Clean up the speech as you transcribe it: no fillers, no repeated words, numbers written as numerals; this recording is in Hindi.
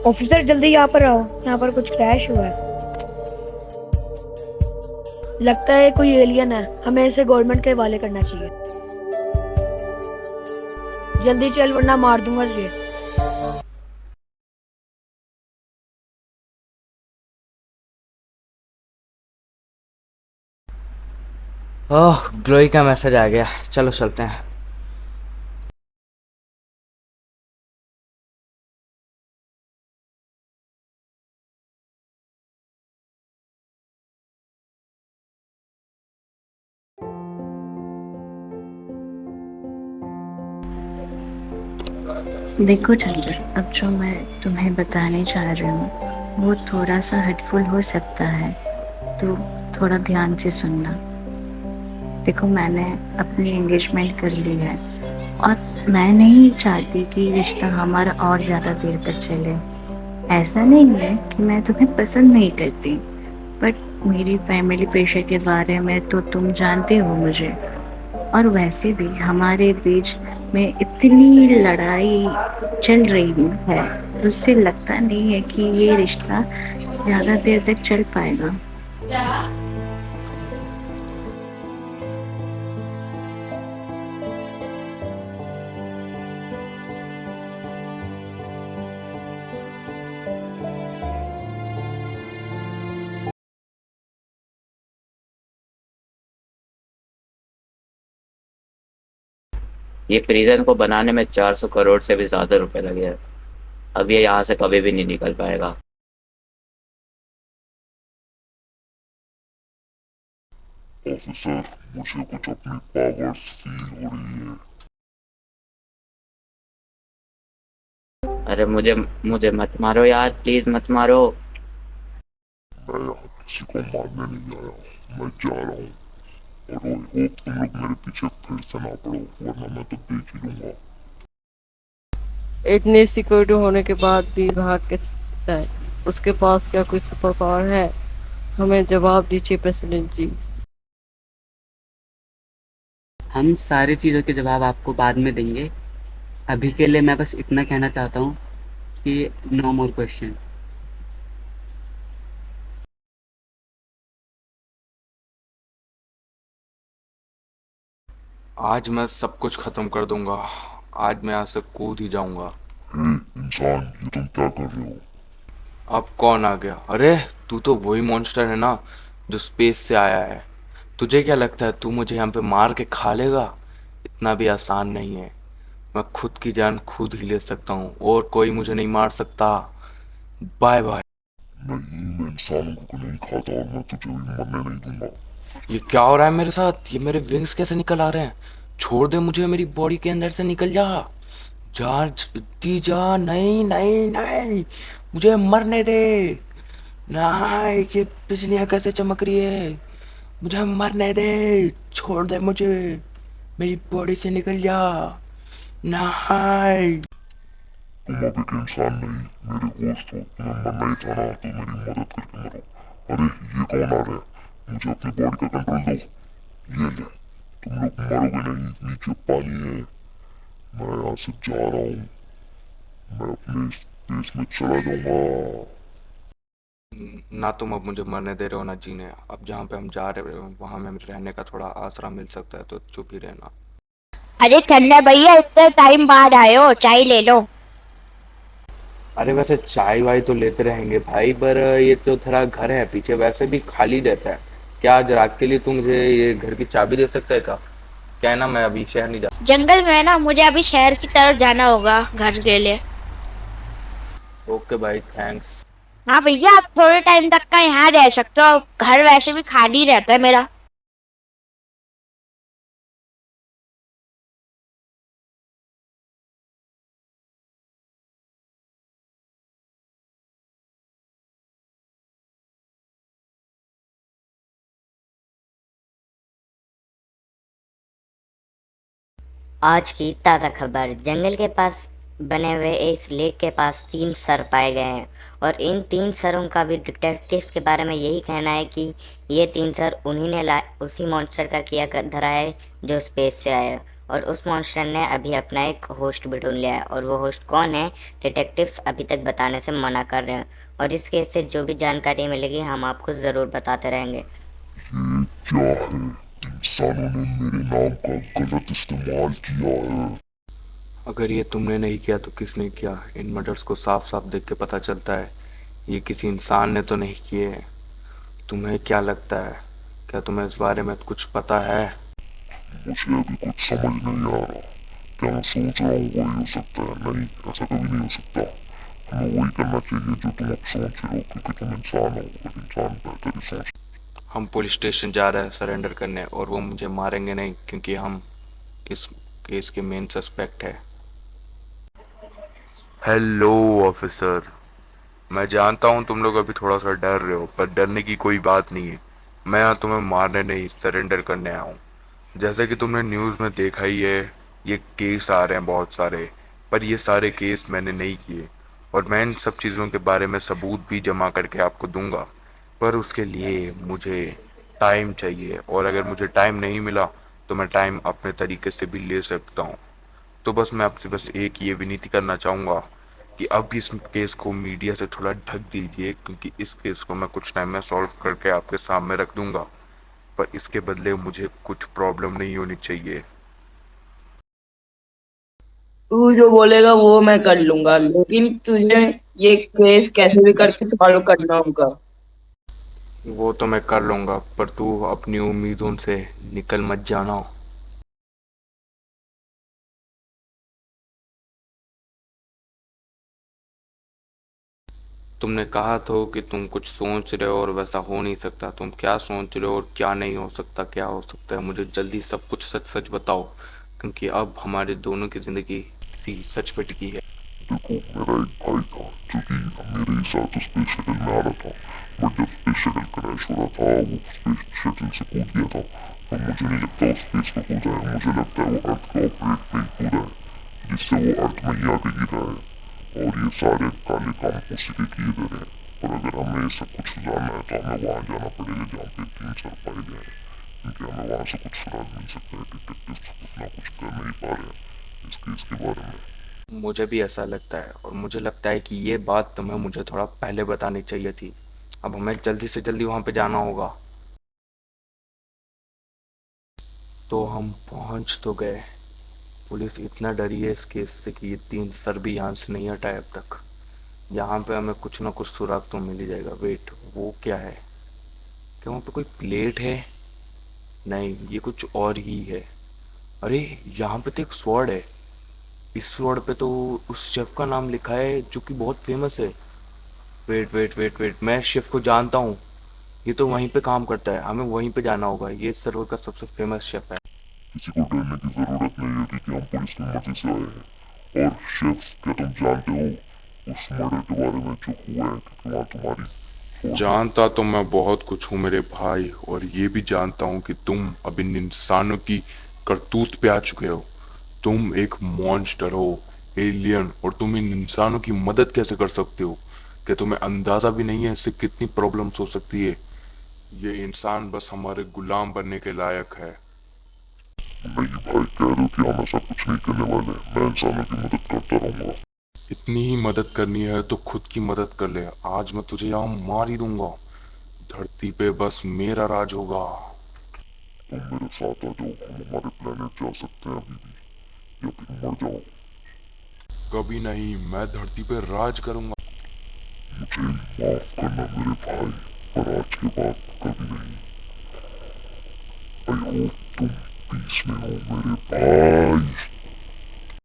ऑफिसर जल्दी यहाँ पर आओ, यहाँ पर कुछ क्रैश हुआ है। लगता है कोई एलियन है, हमें इसे गवर्नमेंट के हवाले करना चाहिए। जल्दी चल वरना मार दूंगा तुझे। ओह, ग्लोई का मैसेज आ गया। चलो चलते हैं। देखो चंद्र, अब जो मैं तुम्हें बताने जा रही हूँ वो थोड़ा सा हर्टफुल हो सकता है, तो थोड़ा ध्यान से सुनना। देखो, मैंने अपनी एंगेजमेंट कर ली है और मैं नहीं चाहती कि रिश्ता हमारा और ज़्यादा देर तक चले। ऐसा नहीं है कि मैं तुम्हें पसंद नहीं करती, बट मेरी फैमिली प्रेशर के बारे में तो तुम जानते हो मुझे। और वैसे भी हमारे बीच में इतनी लड़ाई चल रही है, तो उससे लगता नहीं है कि ये रिश्ता ज़्यादा देर तक चल पाएगा। ये प्रिजन को बनाने में 400 करोड़ से भी ज्यादा रुपए लगे हैं। अब ये यहाँ से कभी भी नहीं निकल पाएगा। ऑफिसर, मुझे कुछ अपनी पावर्स फील हो रही है। अरे मुझे मुझे मत मारो यार, प्लीज मत मारो। मैं यहाँ किसी को मारने नहीं आया, मैं जा रहा हूँ। और आई होप तुम लोग मेरे पीछे फिर से ना पड़ो, वरना मैं तो देख ही लूंगा। इतनी सिक्योरिटी होने के बाद भी भाग के सकता है। उसके पास क्या कोई सुपर पावर है? हमें जवाब दीजिए प्रेसिडेंट जी। हम सारी चीज़ों के जवाब आपको बाद में देंगे। अभी के लिए मैं बस इतना कहना चाहता हूँ कि नो मोर क्वेश्चन। आज मैं सब कुछ खत्म कर दूंगा। आज मैं यहाँ से कूद ही जाऊंगा। हे इंसान, ये तुम क्या कर रहे हो? अब कौन आ गया? अरे तू तो वही मॉन्स्टर है ना जो स्पेस से आया है। तुझे क्या लगता है तू मुझे यहाँ पे मार के खा लेगा? इतना भी आसान नहीं है। मैं खुद की जान खुद ही ले सकता हूँ और कोई मुझे नहीं मार सकता। Bye bye. नहीं, मैं इंसानों को नहीं खाता और मैं तुझे भी मरने नहीं दूंगा। ये क्या हो रहा है मेरे साथ? ये मेरे विंग्स कैसे निकल आ रहे हैं? छोड़ दे मुझे, मेरी बॉडी के अंदर से निकल जा। जा, इतनी जा। नहीं नहीं नहीं, मुझे मरने दे। नहीं, ये बिजलियां कैसे चमक रही है? मुझे मरने दे। छोड़ दे मुझे, मेरी बॉडी से निकल जा। नहीं। तुम अब एक इंसान नहीं, मेरे दोस्त हो। तुम्हें मरना ही था ना, तो मेरी मदद करके मरो। अरे ये कौन आ रहा है? मुझे अपनी बॉडी का कंट्रोल दो। ये ले, तुम लोग मरोगे नहीं, नीचे पानी है। मैं यहाँ से जा रहा हूँ, मैं अपने स्पेस में चला जाऊंगा। ना तुम अब मुझे मरने दे रहे हो ना जीने। अब जहाँ पे हम जा रहे हो वहां में रहने का थोड़ा आसरा मिल सकता है, तो चुप ही रहना। अरे ठंडा भैया, इतने टाइम बाद आए हो, चाय ले लो। अरे वैसे चाय वाय तो लेते रहेंगे भाई, पर ये तो तेरा घर है, पीछे वैसे भी खाली रहता है। क्या आज रात के लिए तू मुझे ये घर की चाबी दे सकता है क्या? क्या है ना, मैं अभी शहर नहीं जा। जंगल में है ना, मुझे अभी शहर की तरफ जाना होगा घर के लिए। ओके भाई, थैंक्स। हाँ भैया, आप थोड़े टाइम तक का यहाँ रह सकते हो, घर वैसे भी खाली रहता है मेरा। आज की ताज़ा खबर। जंगल के पास बने हुए इस लेक के पास 3 सर पाए गए हैं और इन 3 सरों का भी डिटेक्टिव्स के बारे में यही कहना है कि ये 3 सर उन्हीं ने उसी मॉन्स्टर का किया धरा है जो स्पेस से आया है। और उस मॉन्स्टर ने अभी अपना एक होस्ट भी ढूंढ लिया है, और वो होस्ट कौन है डिटेक्टिव्स अभी तक बताने से मना कर रहे हैं। और इस केस से जो भी जानकारी मिलेगी हम आपको ज़रूर बताते रहेंगे। ये क्या है? इंसानों ने मेरे नाम का गलत इस्तेमाल किया है। अगर ये तुमने नहीं किया तो किसने किया? इन मर्डर्स को साफ साफ देख के पता चलता है ये किसी इंसान ने तो नहीं किए हैं। तुम्हें क्या लगता है? क्या तुम्हें इस बारे में कुछ पता है? मुझे अभी कुछ समझ नहीं आ रहा। क्या मैं सोच रहा हूँ वही हो सकता है? नहीं, ऐसा कभी नहीं हो सकता। हमें वही करना चाहिए जो तुम अब सोच रहे हो, क्योंकि तुम इंसान हो और इंसान बेहतर ही सोच। हम पुलिस स्टेशन जा रहे हैं सरेंडर करने, और वो मुझे मारेंगे नहीं क्योंकि हम इस केस के मेन सस्पेक्ट है। हेलो ऑफिसर, मैं जानता हूँ तुम लोग अभी थोड़ा सा डर रहे हो, पर डरने की कोई बात नहीं है। मैं यहाँ तुम्हें मारने नहीं, सरेंडर करने आया हूँ। जैसे कि तुमने न्यूज़ में देखा ही है, ये केस आ रहे हैं बहुत सारे, पर ये सारे केस मैंने नहीं किए, और मैं इन सब चीज़ों के बारे में सबूत भी जमा करके आपको दूंगा। पर उसके लिए मुझे टाइम चाहिए, और अगर मुझे टाइम नहीं मिला तो मैं टाइम अपने तरीके से भी ले सकता हूँ। तो बस मैं आपसे बस एक ये विनती करना चाहूँगा कि अब इस केस को मीडिया से थोड़ा ढक दीजिए, क्योंकि इस केस को मैं कुछ टाइम में सॉल्व करके आपके सामने रख दूंगा, पर इसके बदले मुझे कुछ प्रॉब्लम नहीं होनी चाहिए। तू जो बोलेगा वो मैं कर लूंगा, लेकिन तुझे ये केस कैसे भी करके सॉल्व करना होगा। वो तो मैं कर लूँगा, पर तू अपनी उम्मीदों से निकल मत जाना। तुमने कहा तो कि तुम कुछ सोच रहे हो और वैसा हो नहीं सकता। तुम क्या सोच रहे हो और क्या नहीं हो सकता, क्या हो सकता है? मुझे जल्दी सब कुछ सच सच बताओ, क्योंकि अब हमारे दोनों की ज़िंदगी सी सच पे टिकी है। देखो, मेरा एक भाई था जो कि मेरे ही साथ स्पेस शटल में आ रहा था, बट जब स्पेस शटल क्रैश हो रहा था वो स्पेस शटल से कूद गया था। तो मुझे नहीं लगता वो स्पेस पे कूदा है, मुझे लगता है वो अर्थ के ऑपरेट पे ही कूदा है, जिससे वो अर्थ में ही आके गिरा है, और ये सारे काले काम उसी के किए दे रहे हैं। पर अगर हमें सब कुछ सुधारना है तो हमें वहाँ जाना पड़ेगा जहाँ पे 3 सर पाए गए हैं, क्योंकि हमें वहाँ से कुछ सुराग मिल सकता है। डिटेक्टिव कुछ ना कुछ कर नहीं पा रहे हैं इस केस के बारे में। मुझे भी ऐसा लगता है, और मुझे लगता है कि ये बात तुम्हें मुझे थोड़ा पहले बतानी चाहिए थी। अब हमें जल्दी से जल्दी वहाँ पे जाना होगा। तो हम पहुँच तो गए। पुलिस इतना डरी है इस केस से कि ये 3 सर भी यहाँ से नहीं हटाए अब तक। यहाँ पे हमें कुछ ना कुछ सुराग तो मिल ही जाएगा। वेट, वो क्या है? क्या वहाँ पे कोई प्लेट है? नहीं, ये कुछ और ही है। अरे, यहाँ पे तो एक स्वॉर्ड है। इस स्वॉर्ड पे तो उस शेफ का नाम लिखा है जो कि बहुत फेमस है। वेट वेट वेट वेट, मैं शेफ को जानता हूँ। ये तो वहीं पे काम करता है, हमें वहीं पे जाना होगा। ये सर्वर का सबसे फेमस शेफ है। किसी को डरने की जरूरत नहीं है, क्योंकि हम पुलिस की मर्जी से आए हैं। और शेफ, क्या तुम जानते हो उस मर्डर के बारे में जो हुआ है? क्योंकि वहाँ तुम्हारी जानता तो मैं बहुत कुछ हूँ मेरे भाई, और ये भी जानता हूँ कि तुम अब इन इंसानों की करतूत पे आ चुके हो। तुम एक मॉन्स्टर हो, एलियन, और तुम इन इंसानों की मदद कैसे कर सकते हो? कि तुम्हें अंदाजा भी नहीं है इससे कितनी प्रॉब्लम्स हो सकती है। ये इंसान बस हमारे गुलाम बनने के लायक है। नहीं भाई, कह रहे हो कि हम ऐसा कुछ नहीं करने वाले। मैं इंसानों की मदद करता रहूंगा। इतनी ही मदद करनी है तो खुद की मदद कर ले। आज मैं तुझे यहाँ मार ही दूंगा। धरती पे बस मेरा राज होगा। तुम मेरे साथ आ जाओ, हम हमारे प्लेनेट जा सकते हैं अभी भी, या फिर मर जाओ। कभी नहीं, मैं धरती पे राज करूंगा। मुझे माफ करना मेरे भाई, पर आज के बाद